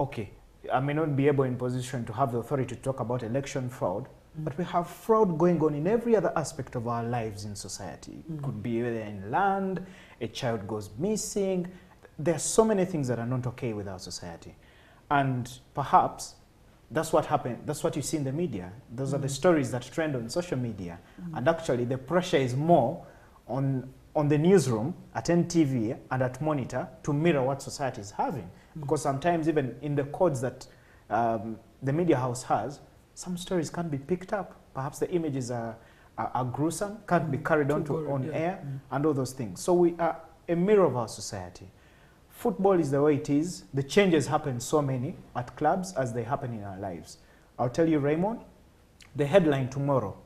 Okay, I may not be able in position to have the authority to talk about election fraud, but we have fraud going on in every other aspect of our lives in society. It could be whether in land, a child goes missing. There are so many things that are not okay with our society. And perhaps that's what happened. That's what you see in the media. Those are the stories that trend on social media. And actually the pressure is more on the newsroom, at NTV and at Monitor to mirror what society is having. Because sometimes even in the codes that the media house has, some stories can't be picked up. Perhaps the images are gruesome, can't be carried on air, and all those things. So we are a mirror of our society. Football is the way it is. The changes happen so many at clubs as they happen in our lives. I'll tell you, Raymond, the headline tomorrow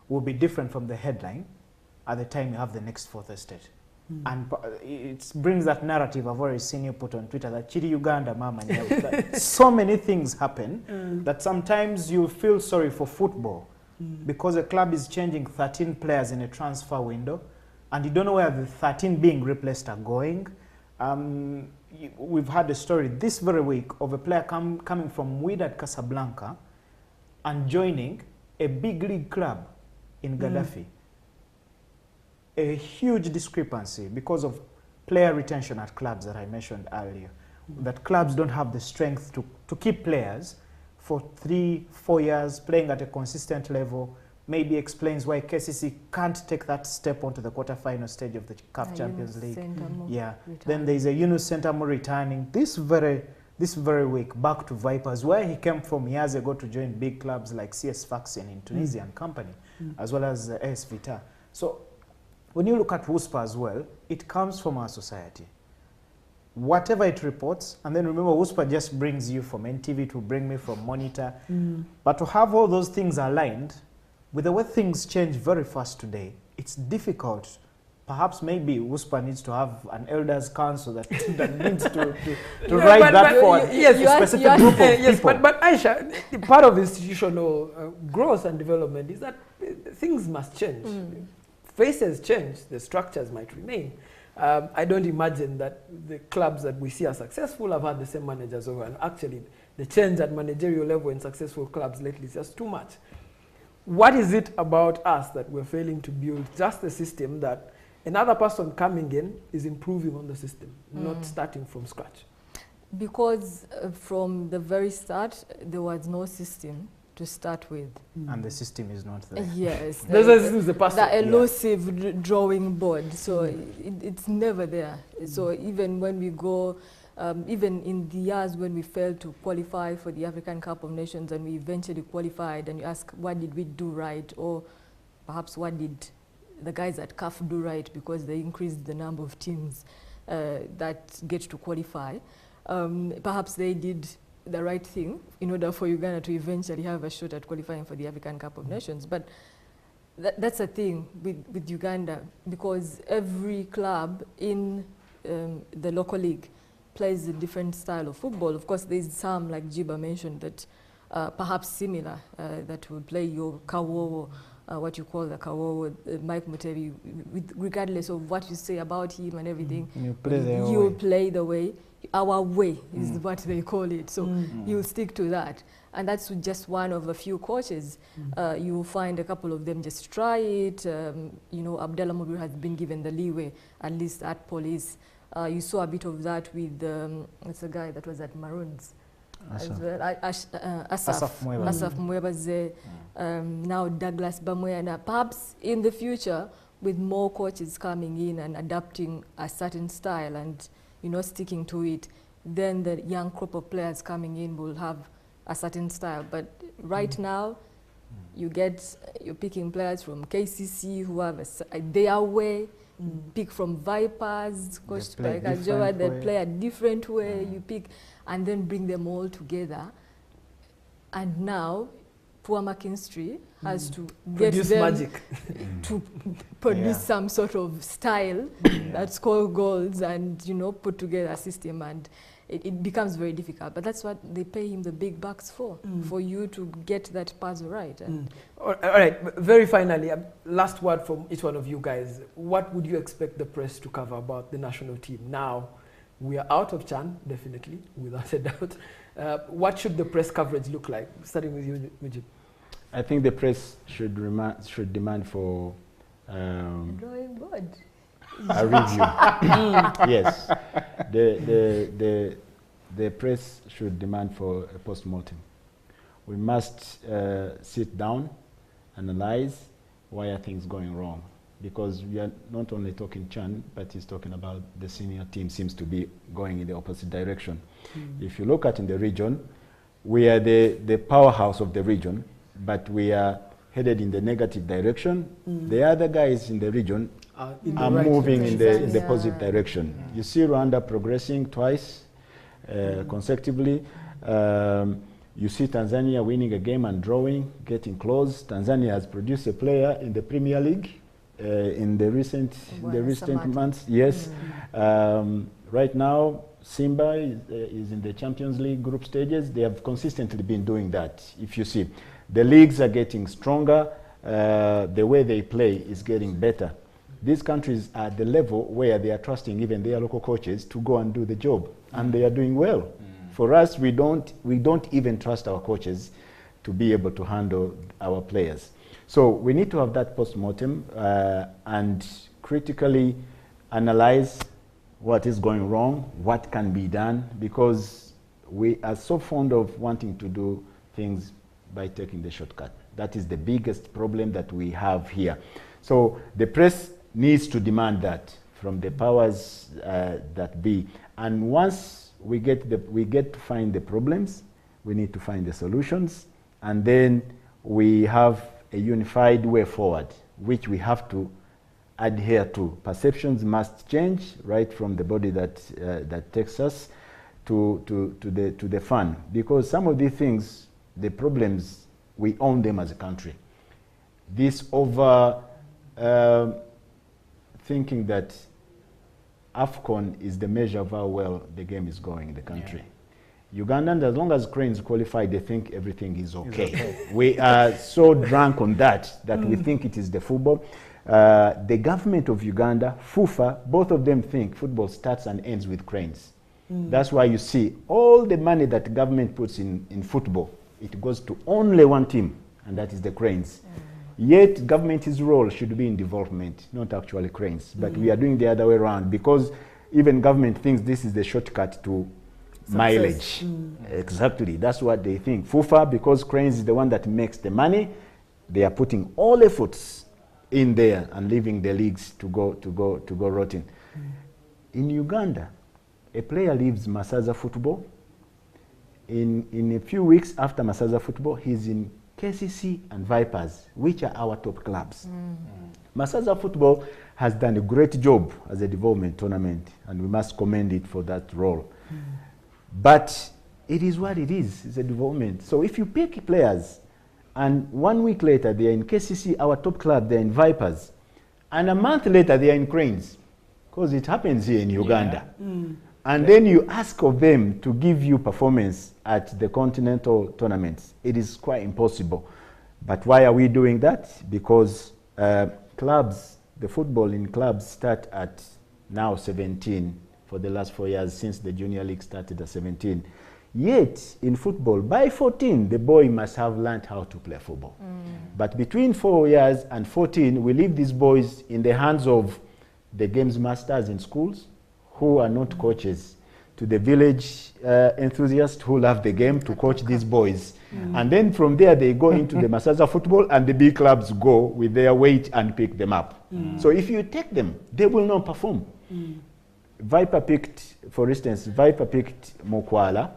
will be different from the headline at the time you have the next fourth estate. And it brings that narrative I've already seen you put on Twitter, that Chiri Uganda, mama. So many things happen that sometimes you feel sorry for football because a club is changing 13 players in a transfer window, and you don't know where the 13 being replaced are going. We've had a story this very week of a player coming from Wydad Casablanca and joining a big league club in Gaddafi. A huge discrepancy because of player retention at clubs that I mentioned earlier. That clubs don't have the strength to keep players for 3-4 years playing at a consistent level. Maybe explains why KCC can't take that step onto the quarterfinal stage of the CAF Champions League. Yeah. Then there is a Yunus Sentamo returning this very week back to Vipers, where he came from years ago to join big clubs like CS Sfaxien in Tunisia and company, as well as AS Vita. So when you look at WUSPA as well, it comes from our society. Whatever it reports, and then remember, WUSPA just brings you from NTV to bring me from Monitor. But to have all those things aligned, with the way things change very fast today, it's difficult. Perhaps maybe WUSPA needs to have an elders council that needs to write that for a specific group of people. But Aisha, part of institutional growth and development is that things must change. Faces change, the structures might remain. I don't imagine that the clubs that we see are successful have had the same managers over, and actually the change at managerial level in successful clubs lately is just too much. What is it about us that we're failing to build just a system that another person coming in is improving on the system, not starting from scratch? Because from the very start, there was no system to start with. And the system is not there. Yes. the elusive drawing board. So it's never there. So even when we go, even in the years when we failed to qualify for the African Cup of Nations and we eventually qualified, and you ask, what did we do right? Or perhaps what did the guys at CAF do right, because they increased the number of teams that get to qualify. Perhaps they did the right thing in order for Uganda to eventually have a shot at qualifying for the African Cup of Nations. But that's a thing with Uganda, because every club in the local league plays a different style of football. Of course, there's some, like Jiba mentioned, that perhaps similar, that will play your Kawowo, what you call the Kawowo, Mike Mutebi, regardless of what you say about him and everything. You play the way. Our way is what they call it. So you'll stick to that. And that's just one of a few coaches. You'll find a couple of them just try it. You know, Abdallah Mubir has been given the leeway, at least at Police. You saw a bit of that with, it's a guy that was at Maroons as well. Asaf Mwebaze, now Douglas Bamwe. Perhaps in the future, with more coaches coming in and adapting a certain style and sticking to it, then the young crop of players coming in will have a certain style. But right now, you're picking players from KCC who have their way, pick from Vipers, coached by Kajoa, they play a different way, you pick, and then bring them all together. And now, Poor McKinstry has to get them magic. to produce some sort of style that score goals and, put together a system, and it becomes very difficult. But that's what they pay him the big bucks for you to get that puzzle right. All right, very finally, last word from each one of you guys. What would you expect the press to cover about the national team? Now, we are out of Chan, definitely, without a doubt. What should the press coverage look like? Starting with you, Mujib. I think the press should demand for drawing board. A review. Yes, the press should demand for a post-mortem. We must sit down, analyze why are things going wrong, because we are not only talking Chan, but he's talking about the senior team seems to be going in the opposite direction. If you look at in the region, we are the powerhouse of the region, but we are headed in the negative direction. The other guys in the region are moving in the positive direction. You see Rwanda progressing twice consecutively. You see Tanzania winning a game and drawing, getting close. Tanzania has produced a player in the Premier League in the recent months. Yes. Right now, Simba is in the Champions League group stages. They have consistently been doing that. If you see, The leagues are getting stronger. The way they play is getting better. These countries are at the level where they are trusting even their local coaches to go and do the job, and they are doing well. For us, we don't even trust our coaches to be able to handle our players. So we need to have that post-mortem and critically analyze what is going wrong, what can be done, because we are so fond of wanting to do things by taking the shortcut. That is the biggest problem that we have here. So the press needs to demand that from the powers that be. And once we get to find the problems, we need to find the solutions, and then we have a unified way forward, which we have to adhere to. Perceptions must change right from the body that takes us to the fan, because some of these things, the problems, we own them as a country. This over thinking that AFCON is the measure of how well the game is going in the country. Yeah. Ugandans, as long as Cranes qualify, they think everything is okay. We are so drunk on that we think it is the football. The government of Uganda, FUFA, both of them think football starts and ends with Cranes. That's why you see all the money that the government puts in football, it goes to only one team, and that is the Cranes. Yet government's role should be in development, not actually Cranes. But we are doing the other way around, because even government thinks this is the shortcut to success. Mileage. Exactly, that's what they think. FUFA, because Cranes is the one that makes the money, they are putting all efforts in there and leaving the leagues to go rotten. In Uganda, a player leaves Masaza Football. In a few weeks after Masaza Football, he's in KCC and Vipers, which are our top clubs. Masaza Football has done a great job as a development tournament, and we must commend it for that role. But it is what it is. It's a development. So if you pick players, and 1 week later they are in KCC, our top club, they're in Vipers, and a month later they are in Cranes, because it happens here in Uganda. And then you ask of them to give you performance at the continental tournaments. It is quite impossible. But why are we doing that? Because clubs, the football in clubs start at now 17 for the last 4 years since the junior league started at 17. Yet in football, by 14, the boy must have learned how to play football. But between 4 years and 14, we leave these boys in the hands of the games masters in schools, who are not coaches, to the village enthusiasts who love the game to coach these boys. And then from there they go into the Masaza Football, and the big clubs go with their weight and pick them up. So if you take them, they will not perform. Viper picked, for instance, Mokwala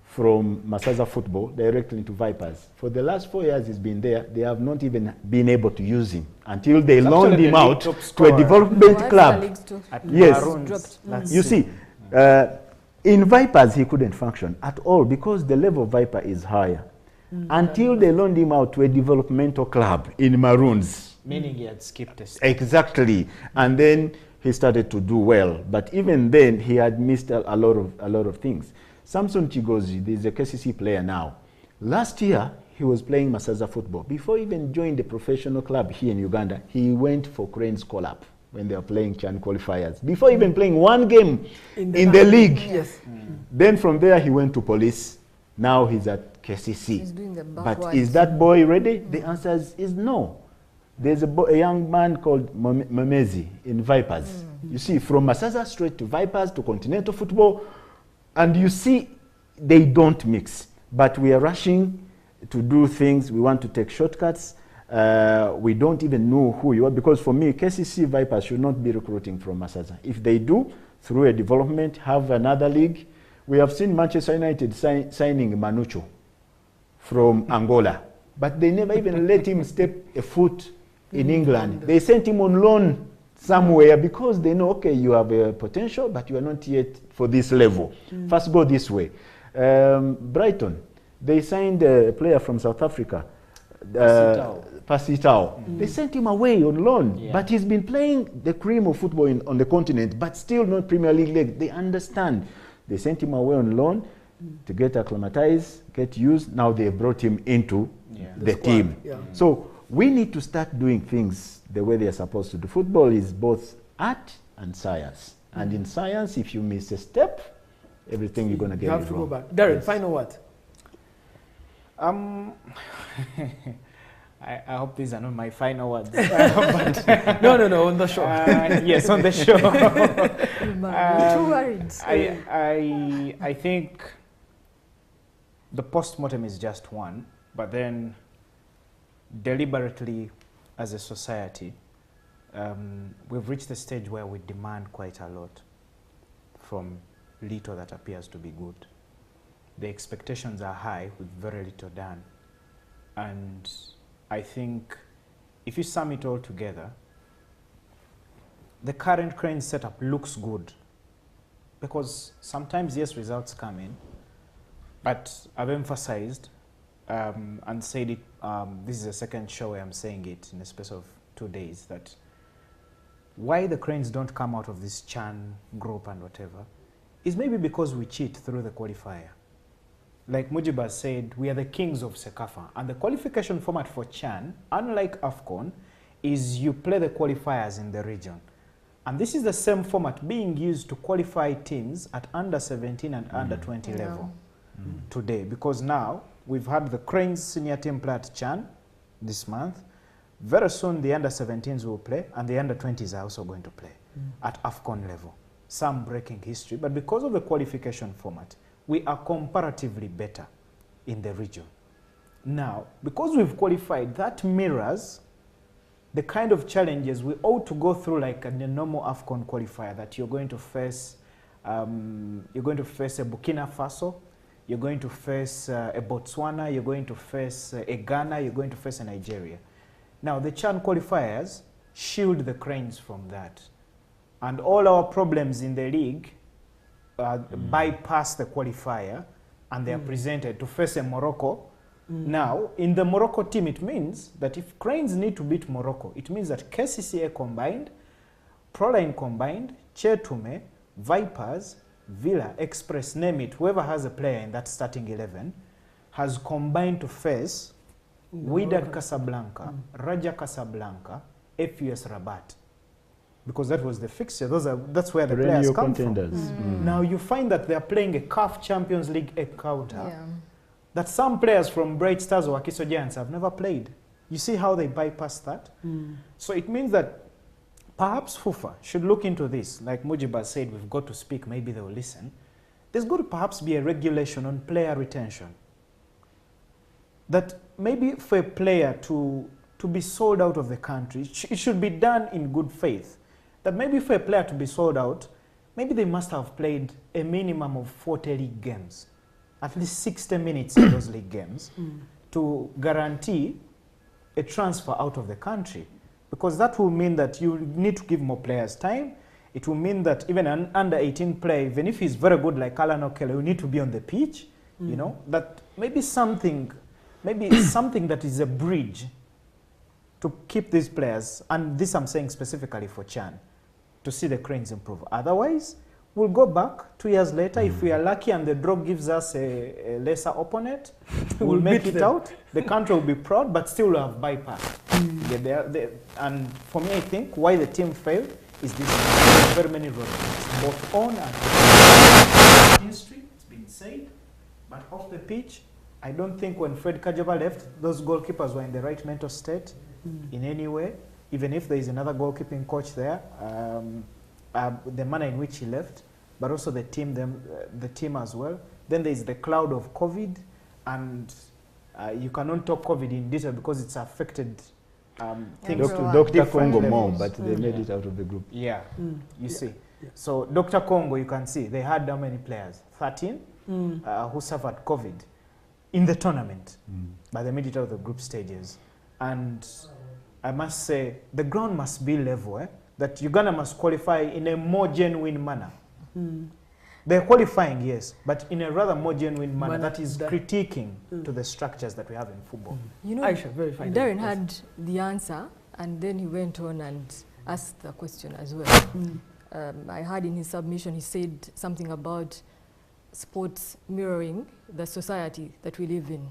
from Masaza Football directly into Vipers. For the last 4 years he's been there, they have not even been able to use him until they loaned him out to a development club. Yes, you see, in Vipers he couldn't function at all because the level of Viper is higher. Until they loaned him out to a developmental club in Maroons. Meaning he had skipped a step. Exactly, and then he started to do well. But even then he had missed a lot of things. Samson Chigozi, there's a KCC player now. Last year, he was playing Masaza Football. Before he even joined the professional club here in Uganda, he went for Cranes call-up when they were playing Chan qualifiers. Before even playing one game in the league. Yes. Then from there, he went to Police. Now he's at KCC. He's doing the but is that boy ready? The answer is no. There's a young man called Mamezi in Vipers. You see, from Masaza straight to Vipers to continental football, and you see, they don't mix. But we are rushing to do things. We want to take shortcuts. We don't even know who you are. Because for me, KCC Vipers should not be recruiting from Masaza. If they do, through a development, have another league. We have seen Manchester United signing Manucho from Angola. But they never even let him step a foot in England. They sent him on loan somewhere because they know, okay, you have a potential, but you are not yet for this level. First go this way. Brighton, they signed a player from South Africa, Pasitao. They sent him away on loan, but he's been playing the cream of football on the continent, but still not Premier League league. They understand. They sent him away on loan. to get acclimatized, get used. Now they brought him into the squad, team. yeah. So we need to start doing things the way they are supposed to do. Football is both art and science. And in science, if you miss a step, everything you're going to get You have is to wrong. go back. Darren, Yes. final word. I hope these are not my final words. No, on the show. Yes, on the show. You're too worried. I think the post-mortem is just one, but then deliberately as a society, we've reached a stage where we demand quite a lot from little that appears to be good. The expectations are high with very little done. And I think if you sum it all together, the current crane setup looks good because sometimes, yes, results come in, but I've emphasized and said it, this is the second show where I'm saying it in the space of 2 days, that why the cranes don't come out of this CHAN group and whatever is maybe because we cheat through the qualifier. Like Mujiba said, we are the kings of Sekafa, and the qualification format for CHAN, unlike AFCON, is you play the qualifiers in the region. And this is the same format being used to qualify teams at under 17 and under 20 level today, because now we've had the Cranes senior team play at CHAN this month. Very soon the under 17s will play, and the under 20s are also going to play at AFCON level. Some breaking history, but because of the qualification format, we are comparatively better in the region. Now, because we've qualified, that mirrors the kind of challenges we ought to go through like a normal AFCON qualifier, that you're going to face a Burkina Faso, you're going to face a Botswana, you're going to face a Ghana, you're going to face a Nigeria. Now, the CHAN qualifiers shield the cranes from that. And all our problems in the league bypass the qualifier, and they are presented to face a Morocco. Now, in the Morocco team, it means that if Cranes need to beat Morocco, it means that KCCA combined, Proline combined, Chetume, Vipers, Villa, Express, name it, whoever has a player in that starting 11, has combined to face Wydad Casablanca, Raja Casablanca, FUS Rabat. Because that was the fixture. That's where the players come from. Now you find that they are playing a CAF Champions League encounter that some players from Bright Stars or Akiso Giants have never played. You see how they bypass that? So it means that perhaps FUFA should look into this. Like Mujiba said, we've got to speak, maybe they will listen. There's got to perhaps be a regulation on player retention. That maybe for a player to be sold out of the country, it should be done in good faith. That maybe for a player to be sold out, maybe they must have played a minimum of 40 league games, at least 60 minutes in those league games, to guarantee a transfer out of the country. Because that will mean that you need to give more players time. It will mean that even an under 18 player, even if he's very good like Alan O'Kelly, will need to be on the pitch. You know, that maybe something that is a bridge to keep these players, and this I'm saying specifically for CHAN, to see the Cranes improve. Otherwise, we'll go back 2 years later. If we are lucky and the draw gives us a lesser opponent, we'll make it out. The country will be proud, but still will have bypassed. And for me, I think why the team failed is this: very many roadblocks, both on and history. It's been said, but off the pitch, I don't think when Fred Kajaba left, those goalkeepers were in the right mental state in any way. Even if there is another goalkeeping coach there, the manner in which he left, but also the team as well. Then there is the cloud of COVID, and you cannot talk COVID in detail because it's affected things. Dr. Congo more, but they made it out of the group. Yeah, you see. So Dr. Congo, you can see, they had how many players? 13 who suffered COVID in the tournament, but they made it out of the group stages. And I must say, the ground must be level, that Uganda must qualify in a more genuine manner. They're qualifying, yes, but in a rather more genuine manner that is critiquing to the structures that we have in football. You know, Aisha, very fine. Darren had the answer, and then he went on and asked the question as well. I heard in his submission, he said something about sports mirroring the society that we live in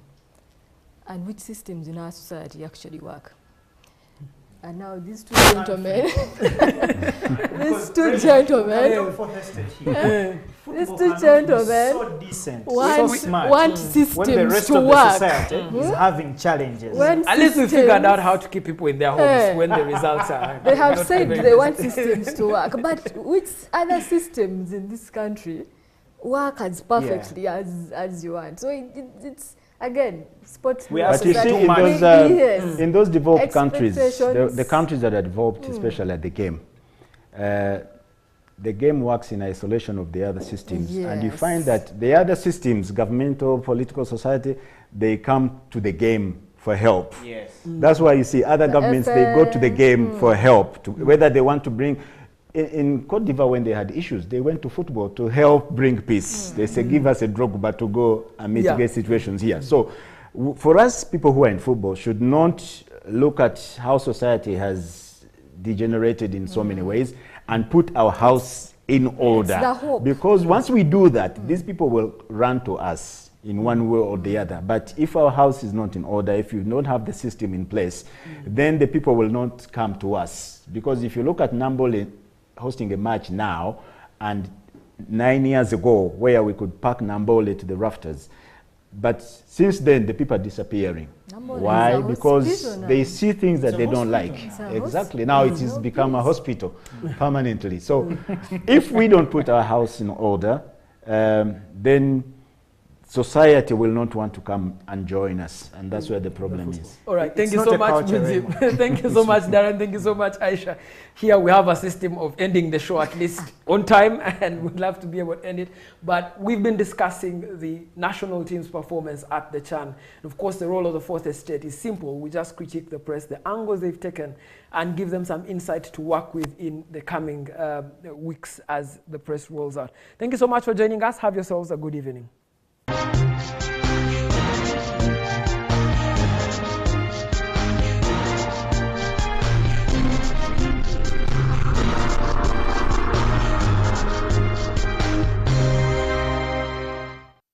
and which systems in our society actually work. And now these two gentlemen, these two gentlemen so decent, so smart. want when the systems rest to of the work. society is having challenges. When At least we systems- figured out how to keep people in their homes Eh. when the results are. They have not said very they good. want systems to work, but which other systems in this country work as perfectly as you want? So it's again sports. We mirrors have But you to that see, too much. yes. in those developed countries, Expectations. the countries that are developed, especially at the game, the game works in isolation of the other systems. And you Yes. find that the other systems, governmental, political, society, they come to the game for help. Yes. That's why you see other governments, they go to the game for help, whether they want to bring. In Cote d'Ivoire, when they had issues, they went to football to help bring peace. They say, give us a Drogba to go and mitigate situations here. So for us, people who are in football should not look at how society has degenerated in so many ways and put our house in order. the hope. Because once we do that, these people will run to us in one way or the other. But if our house is not in order, if you don't have the system in place, then the people will not come to us. Because if you look at Nambole hosting a match now and 9 years ago where we could pack Nambole to the rafters, but since then the people are disappearing. Nambole Why? is a Because hospital they now. see things that they don't like. It's a Exactly. Now it hospital. has become a hospital permanently. So if we don't put our house in order, then society will not want to come and join us, and that's where the problem is. All right, thank It's you not so a much, culture Bunzi. Thank you so much, Darren. Thank you so much, Aisha. Here we have a system of ending the show at least on time, and we'd love to be able to end it. But we've been discussing the national team's performance at the CHAN. And of course, the role of the Fourth Estate is simple. We just critique the press, the angles they've taken, and give them some insight to work with in the coming weeks as the press rolls out. Thank you so much for joining us. Have yourselves a good evening.